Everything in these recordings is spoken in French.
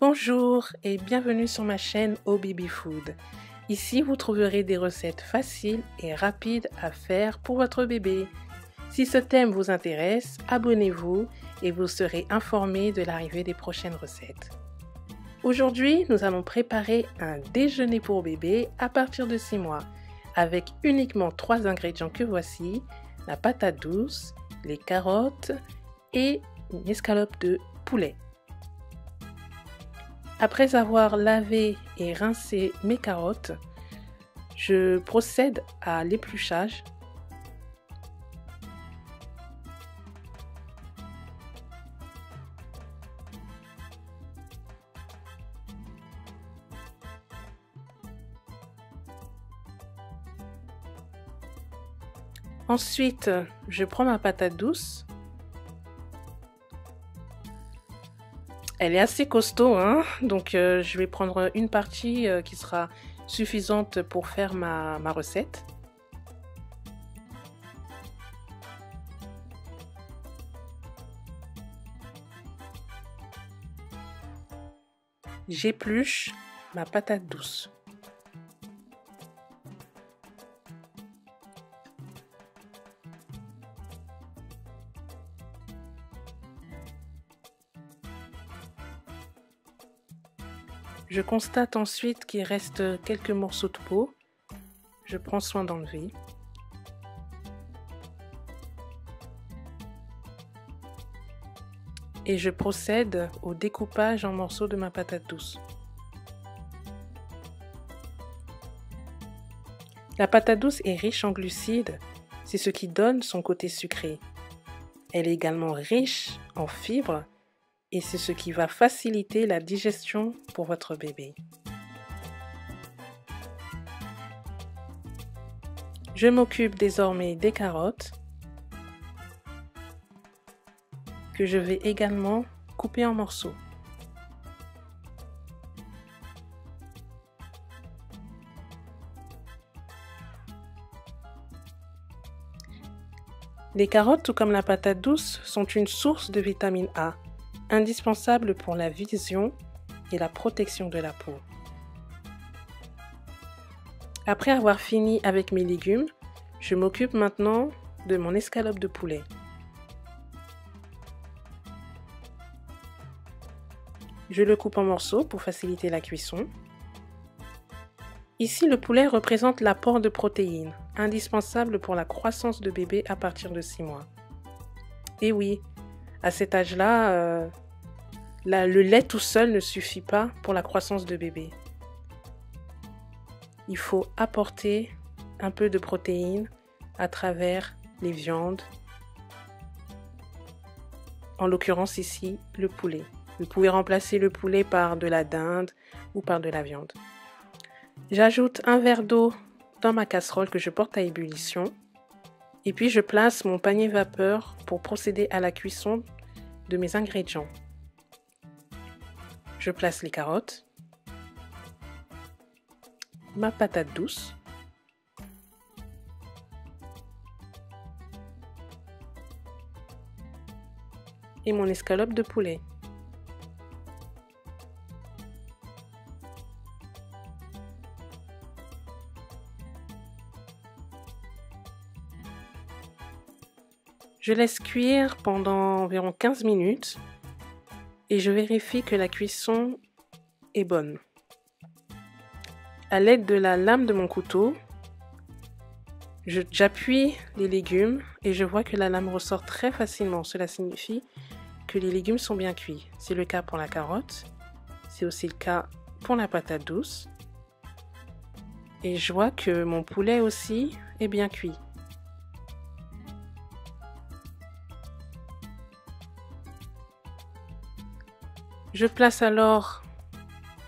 Bonjour et bienvenue sur ma chaîne Oh Baby Food. Ici, vous trouverez des recettes faciles et rapides à faire pour votre bébé. Si ce thème vous intéresse, abonnez-vous et vous serez informé de l'arrivée des prochaines recettes. Aujourd'hui, nous allons préparer un déjeuner pour bébé à partir de 6 mois avec uniquement 3 ingrédients que voici, la patate douce, les carottes et une escalope de poulet. Après avoir lavé et rincé mes carottes, je procède à l'épluchage. Ensuite, je prends ma patate douce. Elle est assez costaud, hein? Donc je vais prendre une partie qui sera suffisante pour faire ma recette. J'épluche ma patate douce. Je constate ensuite qu'il reste quelques morceaux de peau. Je prends soin d'enlever. Et je procède au découpage en morceaux de ma patate douce. La patate douce est riche en glucides, c'est ce qui donne son côté sucré. Elle est également riche en fibres et c'est ce qui va faciliter la digestion pour votre bébé. Je m'occupe désormais des carottes que je vais également couper en morceaux. Les carottes, tout comme la patate douce, sont une source de vitamine A, indispensable pour la vision et la protection de la peau. Après avoir fini avec mes légumes, je m'occupe maintenant de mon escalope de poulet. Je le coupe en morceaux pour faciliter la cuisson. Ici, le poulet représente l'apport de protéines, indispensable pour la croissance de bébé à partir de 6 mois. Et oui, à cet âge-là, le lait tout seul ne suffit pas pour la croissance de bébé. Il faut apporter un peu de protéines à travers les viandes, en l'occurrence ici le poulet. Vous pouvez remplacer le poulet par de la dinde ou par de la viande. J'ajoute un verre d'eau dans ma casserole que je porte à ébullition et puis je place mon panier vapeur pour procéder à la cuisson de mes ingrédients. Je place les carottes, ma patate douce, et mon escalope de poulet. Je laisse cuire pendant environ 15 minutes et je vérifie que la cuisson est bonne. À l'aide de la lame de mon couteau, j'appuie les légumes et je vois que la lame ressort très facilement. Cela signifie que les légumes sont bien cuits. C'est le cas pour la carotte, c'est aussi le cas pour la patate douce. Et je vois que mon poulet aussi est bien cuit. Je place alors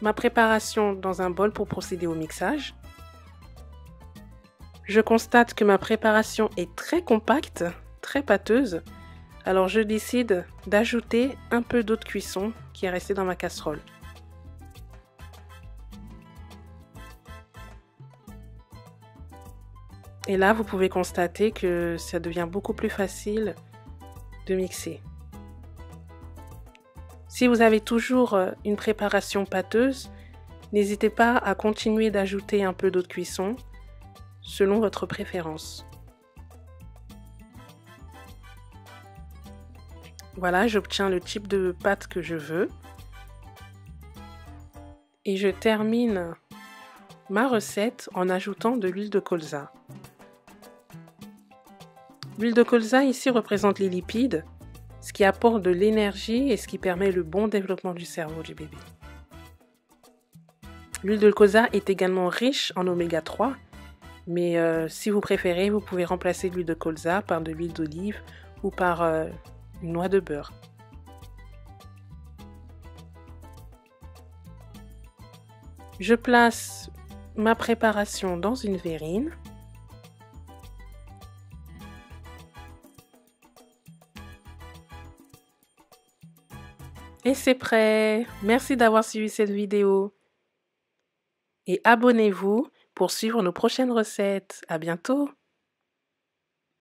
ma préparation dans un bol pour procéder au mixage. Je constate que ma préparation est très compacte, très pâteuse. Alors je décide d'ajouter un peu d'eau de cuisson qui est restée dans ma casserole. Et là, vous pouvez constater que ça devient beaucoup plus facile de mixer. Si vous avez toujours une préparation pâteuse, n'hésitez pas à continuer d'ajouter un peu d'eau de cuisson selon votre préférence. Voilà, j'obtiens le type de pâte que je veux. Et je termine ma recette en ajoutant de l'huile de colza. L'huile de colza ici représente les lipides, ce qui apporte de l'énergie et ce qui permet le bon développement du cerveau du bébé. L'huile de colza est également riche en oméga 3, mais si vous préférez, vous pouvez remplacer l'huile de colza par de l'huile d'olive ou par une noix de beurre. Je place ma préparation dans une verrine. Et c'est prêt! Merci d'avoir suivi cette vidéo. Et abonnez-vous pour suivre nos prochaines recettes. À bientôt!